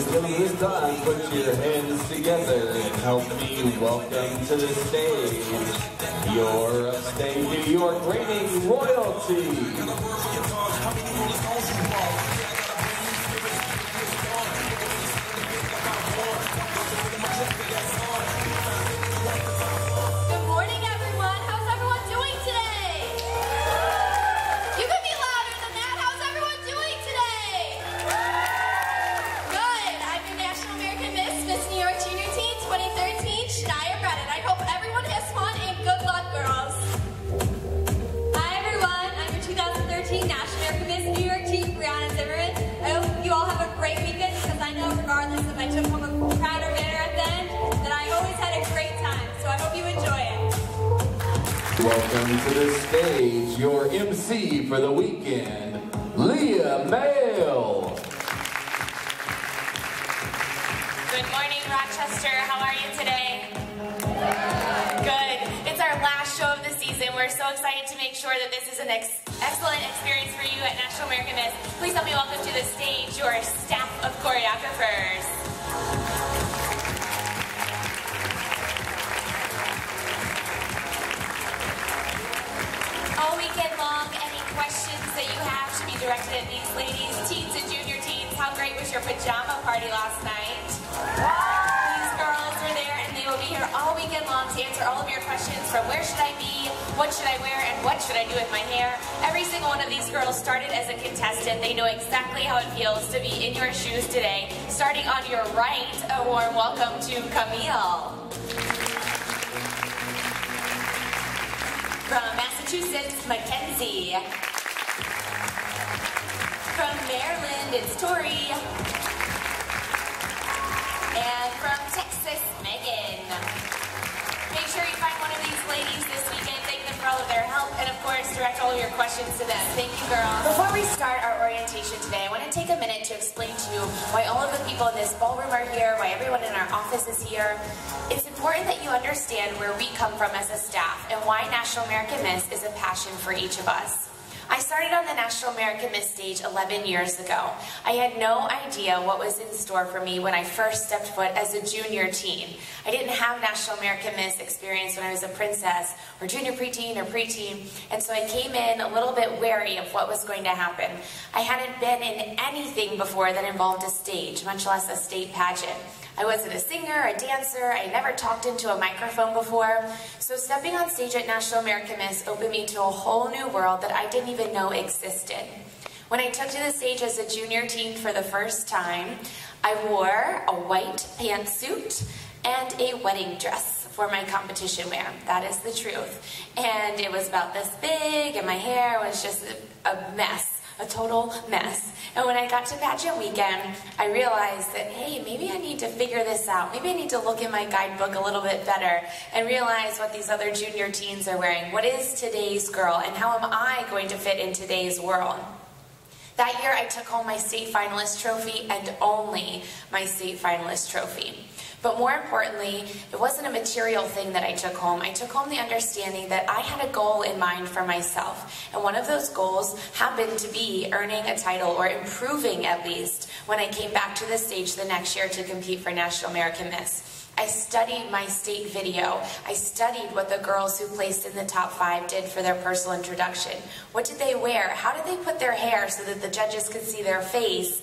gentlemen, this time, put your hands together and help me welcome to the stage your upstate New York reigning royalty. Welcome to the stage, your MC for the weekend, Leah Mail. Good morning, Rochester. How are you today? Good. It's our last show of the season. We're so excited to make sure that this is an excellent experience for you at National American Miss. Please help me welcome to the stage your staff of choreographers. All weekend long, any questions that you have should be directed at these ladies, teens and junior teens. How great was your pajama party last night? These girls are there and they will be here all weekend long to answer all of your questions from where should I be, what should I wear, and what should I do with my hair. Every single one of these girls started as a contestant. They know exactly how it feels to be in your shoes today. Starting on your right, a warm welcome to Camille. From Massachusetts, Mackenzie. From Maryland, it's Tori. And from Texas, Megan. Make sure you find one of these ladies this weekend, thank them for all of their help, and of course, direct all of your questions to them. Thank you, girls. Before we start our orientation today, I want to take a minute to explain to you why all of the people in this ballroom are here, why everyone in our office is here. It's important that you understand where we come from as a staff and why National American Miss is a passion for each of us. I started on the National American Miss stage 11 years ago. I had no idea what was in store for me when I first stepped foot as a junior teen. I didn't have National American Miss experience when I was a princess or junior preteen or preteen, and so I came in a little bit wary of what was going to happen. I hadn't been in anything before that involved a stage, much less a state pageant. I wasn't a singer, a dancer, I never talked into a microphone before, so stepping on stage at National American Miss opened me to a whole new world that I didn't even know existed. When I took to the stage as a junior teen for the first time, I wore a white pantsuit and a wedding dress for my competition wear. That is the truth. And it was about this big, and my hair was just a mess. A total mess. And when I got to pageant weekend, I realized that, hey, maybe I need to figure this out. Maybe I need to look in my guidebook a little bit better and realize what these other junior teens are wearing. What is today's girl, and how am I going to fit in today's world? That year, I took home my state finalist trophy, and only my state finalist trophy. But more importantly, it wasn't a material thing that I took home. I took home the understanding that I had a goal in mind for myself. And one of those goals happened to be earning a title, or improving at least, when I came back to the stage the next year to compete for National American Miss. I studied my state video. I studied what the girls who placed in the top 5 did for their personal introduction. What did they wear? How did they put their hair so that the judges could see their face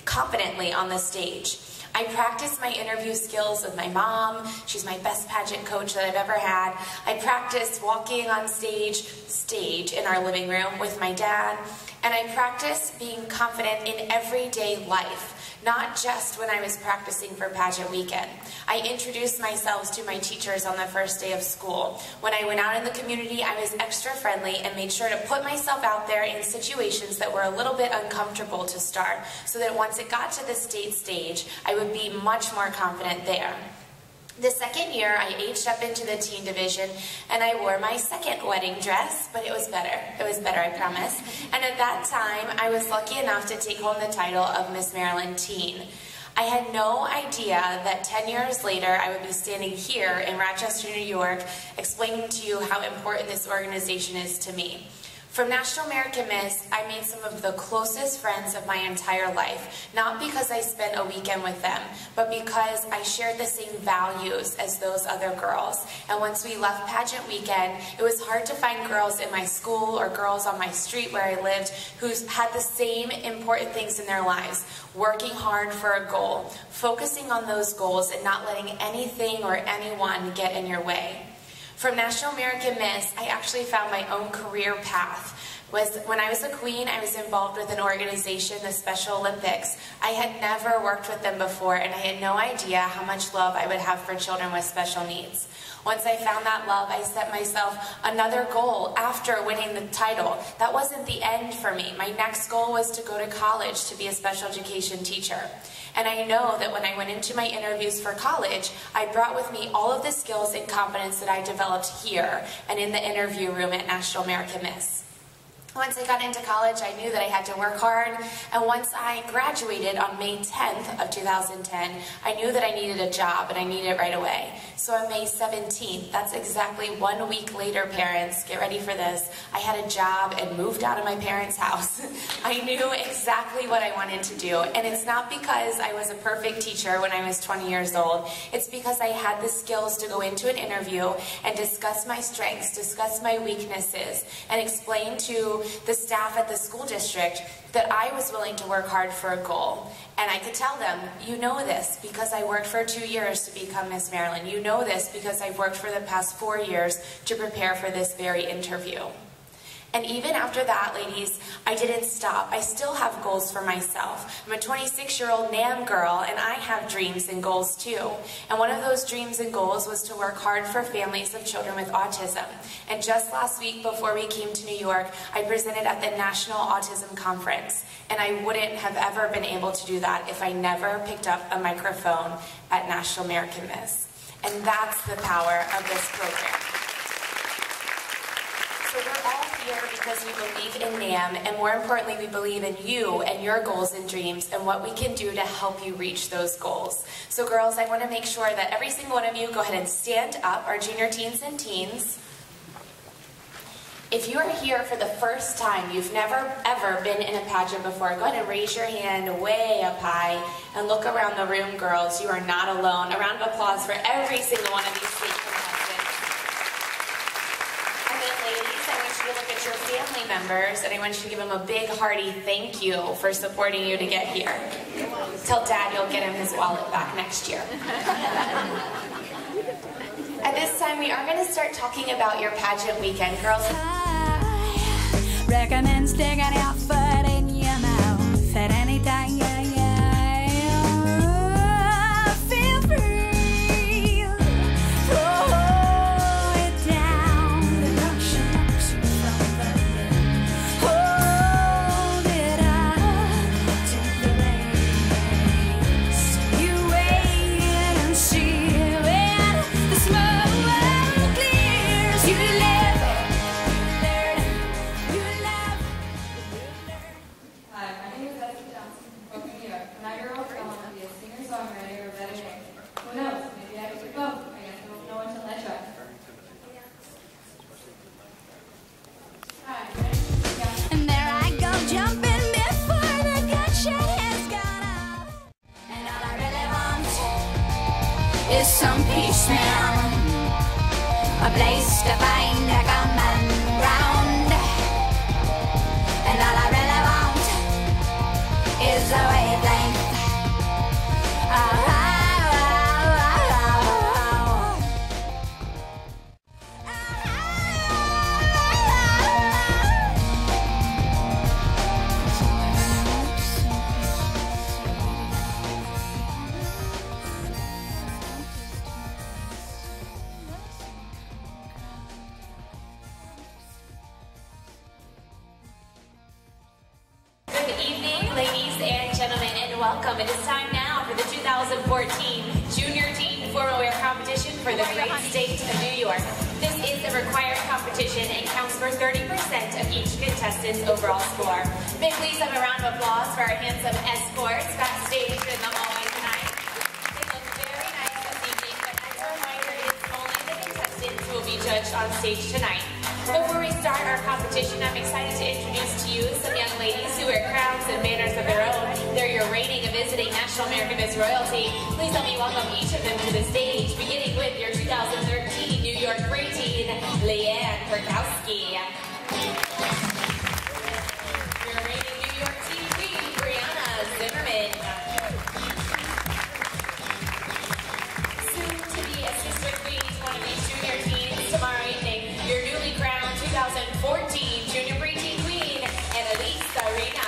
confidently on the stage? I practiced my interview skills with my mom. She's my best pageant coach that I've ever had. I practiced walking on stage in our living room with my dad. And I practiced being confident in everyday life, not just when I was practicing for pageant weekend. I introduced myself to my teachers on the first day of school. When I went out in the community, I was extra friendly and made sure to put myself out there in situations that were a little bit uncomfortable to start, so that once it got to the state stage, I would be much more confident there. The second year, I aged up into the teen division, and I wore my second wedding dress, but it was better. It was better, I promise. And at that time, I was lucky enough to take home the title of Miss Maryland Teen. I had no idea that 10 years later, I would be standing here in Rochester, New York, explaining to you how important this organization is to me. From National American Miss, I made some of the closest friends of my entire life, not because I spent a weekend with them, but because I shared the same values as those other girls. And once we left pageant weekend, it was hard to find girls in my school or girls on my street where I lived who had the same important things in their lives, working hard for a goal, focusing on those goals and not letting anything or anyone get in your way. From National American Miss, I actually found my own career path. When I was a queen, I was involved with an organization, the Special Olympics. I had never worked with them before, and I had no idea how much love I would have for children with special needs. Once I found that love, I set myself another goal after winning the title. That wasn't the end for me. My next goal was to go to college to be a special education teacher. And I know that when I went into my interviews for college, I brought with me all of the skills and competence that I developed here and in the interview room at National American Miss. Once I got into college, I knew that I had to work hard, and once I graduated on May 10th of 2010, I knew that I needed a job, and I needed it right away. So on May 17th, that's exactly 1 week later, parents, get ready for this, I had a job and moved out of my parents' house. I knew exactly what I wanted to do, and it's not because I was a perfect teacher when I was 20 years old. It's because I had the skills to go into an interview and discuss my strengths, discuss my weaknesses, and explain to the staff at the school district that I was willing to work hard for a goal. And I could tell them, you know this because I worked for 2 years to become Miss Maryland. You know this because I've worked for the past 4 years to prepare for this very interview. And even after that, ladies, I didn't stop. I still have goals for myself. I'm a 26-year-old NAM girl, and I have dreams and goals too. And one of those dreams and goals was to work hard for families of children with autism. And just last week, before we came to New York, I presented at the National Autism Conference. And I wouldn't have ever been able to do that if I never picked up a microphone at National American Miss. And that's the power of this program. So we're all here because we believe in NAM, and more importantly, we believe in you and your goals and dreams and what we can do to help you reach those goals. So girls, I want to make sure that every single one of you go ahead and stand up, our junior teens and teens. If you are here for the first time, you've never ever been in a pageant before, go ahead and raise your hand way up high and look around the room, girls. You are not alone. A round of applause for every single one of these state contestants. And then ladies, I want you to look at your family members and I want you to give them a big hearty thank you for supporting you to get here. Tell Dad you'll get him his wallet back next year. At this time, we are going to start talking about your pageant weekend, girls. I recommend sticking your foot in your mouth at any time. Feel free. Throw it down. The ocean knocks you from the limb. Hold it up to the base. You wait and see when the smoke clears. You live, you love. Hi, my name is Betsy Johnson from Brooklyn, New York. When I grow up, I want to be a singer-songwriter or a veterinarian. Who knows? Maybe I could do both. I guess I won't know until I try. Hi, my name is Betsy Johnson. And there I go, jumping before the gunshot has gone off. And all I really want is some peace now, a place to find a common ground. And all I really want is a wavelength. Good evening, ladies and gentlemen, and welcome. It is time now for the 2014 Junior Teen Formal Wear Competition for the great state of New York. This is a required competition and counts for 30% of each contestant's overall score. May I please have a round of applause for our handsome escorts backstage in the hallway tonight. They look very nice this evening, but as a reminder, it is only the contestants who will be judged on stage tonight. Before we start our competition, I'm excited National American Miss Royalty. Please help me welcome each of them to the stage, beginning with your 2013 New York preteen, Leanne Perkowski. Your reigning New York teen queen, Brianna Zimmerman. Soon to be a sister queen to one of these junior teens tomorrow evening, your newly crowned 2014 junior preteen queen, Annalise Arena.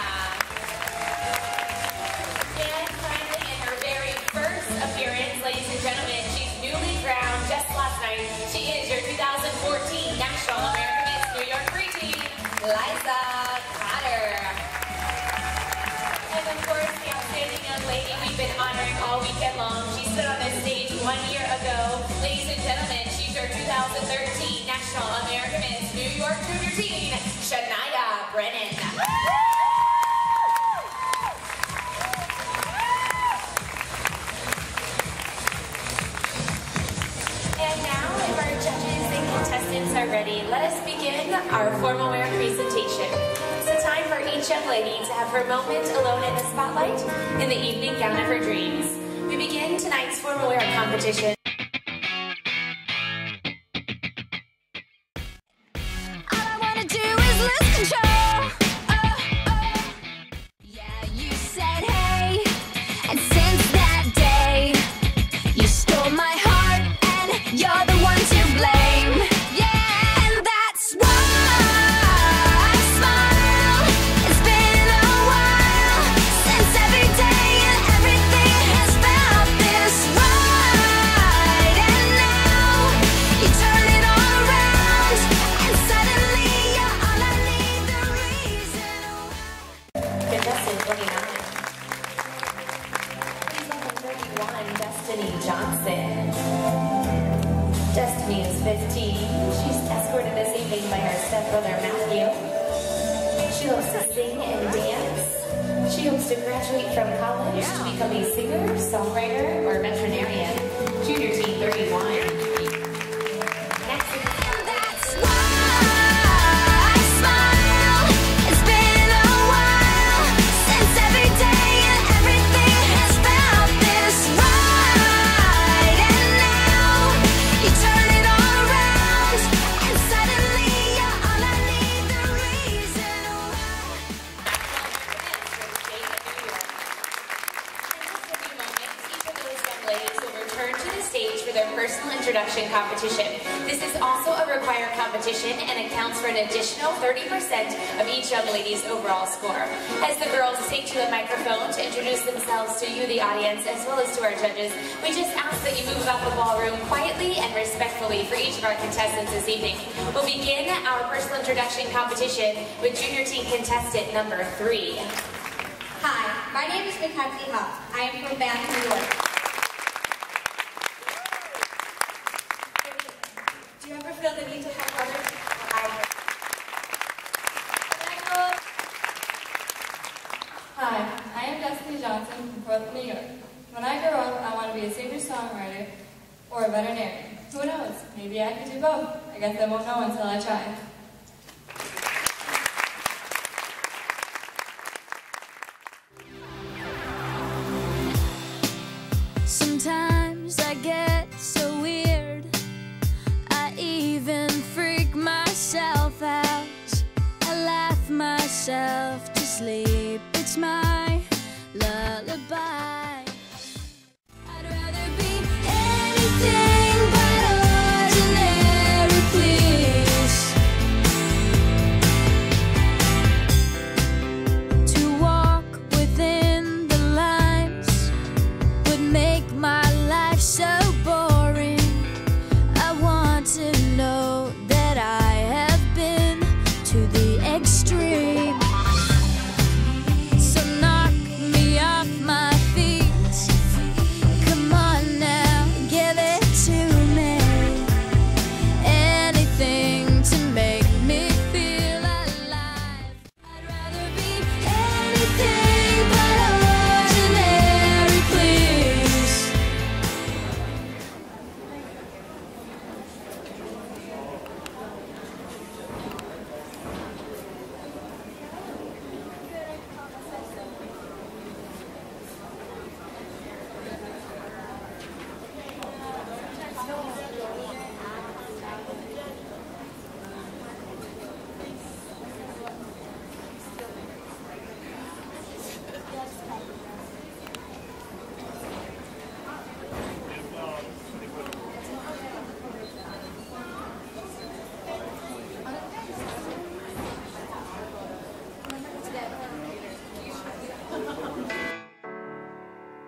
And finally, in her very first appearance, ladies and gentlemen, she's newly crowned just last night. She is your 2014 National American Miss New York preteen, Liza Cotter. And of course, the outstanding young lady we've been honoring all weekend long. She stood on this stage 1 year ago. Ladies and gentlemen, she's your 2013 National American Miss New York Junior Teen, Shania Brennan. And now, if our judges and contestants are ready, let us begin our formal wear presentation. It's time for each young lady to have her moment alone in the spotlight in the evening gown of her dreams. We begin tonight's formal wear competition. All I wanna do is lose control. Yeah, you said hey, and since that day, you stole my heart, and you're the one to blame. Yeah, and that's why I smile. It's been a while since every day and everything has felt this right. And now you turn it all around, and suddenly you're all I need, the reason why. Contestant 29. Please welcome 31, Destiny Johnson. Destiny is 15. She's escorted this evening by her stepbrother Matthew. She loves to sing and dance. She hopes to graduate from college to become a singer, songwriter, or veterinarian. Junior Teen 31. Next is And that's why I smile. It's been a while since every day and everything has felt this right. And now you turn it all around, and suddenly you're all I need, the reason why. ladies will return to the stage for their personal introduction competition. This is also a required competition and accounts for an additional 30% of each young lady's overall score. As the girls take to the microphone to introduce themselves to you, the audience, as well as to our judges, we just ask that you move about the ballroom quietly and respectfully for each of our contestants this evening. We'll begin our personal introduction competition with junior teen contestant number 3. Hi, my name is Mackenzie Huff. I am from Bath, New York. Do you ever feel the need to help others? Hi, I am Destiny Johnson from Portland, New York. When I grow up, I want to be a singer-songwriter or a veterinarian. Who knows? Maybe I could do both. I guess I won't know until I try. Sometimes I get so weird, I even freak myself out. I laugh myself to sleep, it's my lullaby. I'd rather be anything but ordinary, please. To walk within the lines would make my life so boring. I want to know that I have been to the extreme. So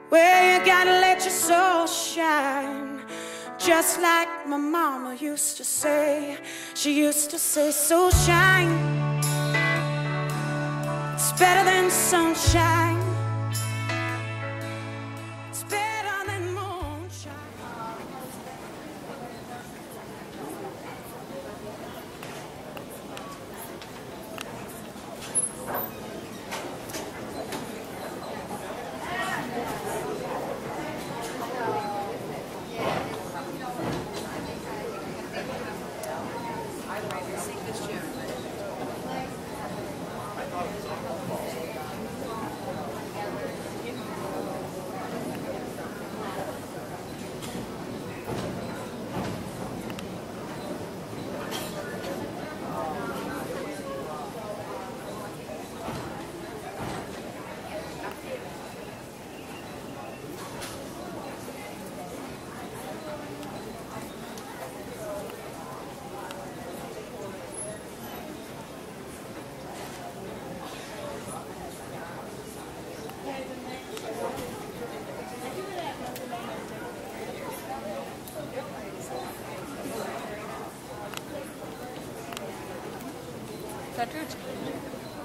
Well, you gotta let your soul shine, just like my mama used to say. She used to say, so shine, it's better than sunshine, it's better than moonshine.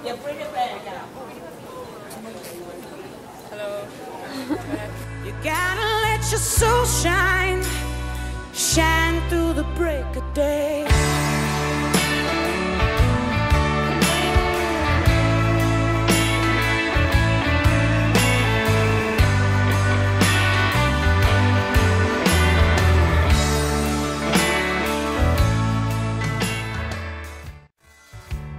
Yeah, bring it back out. Hello. You gotta let your soul shine, shine through the break of day.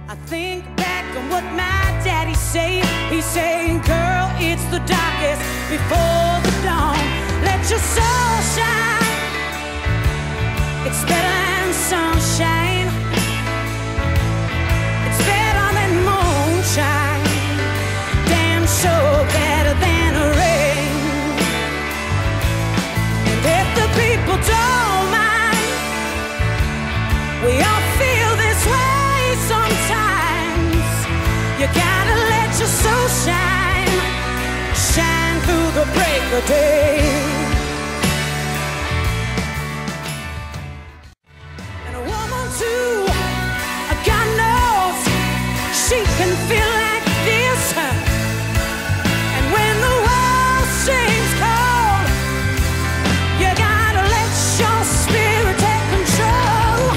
I think back on what my daddy said. He's saying, girl, it's the darkest before the dawn. Let your soul shine, it's better than sunshine, it's better than moonshine, damn sure better than rain. And if the people don't mind, we all feel this way sometimes. You gotta let your soul shine, shine through the break of day. And a woman too, God knows she can feel like this. And when the world seems cold, you gotta let your spirit take control.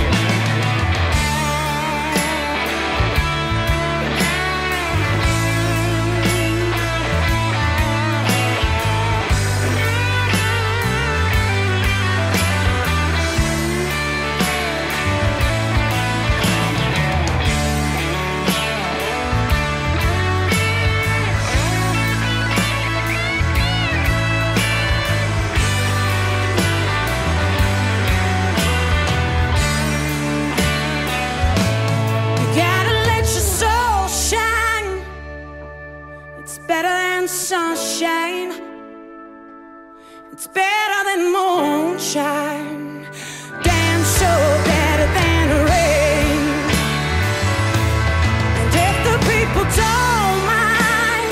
Better than sunshine, it's better than moonshine, damn sure better than rain. And if the people don't mind,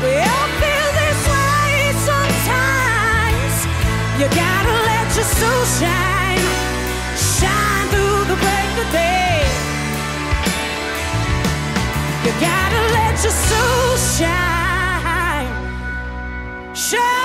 we all feel this way sometimes. You gotta let your soul shine, shine through the break of day. You gotta let your soul shine, shine.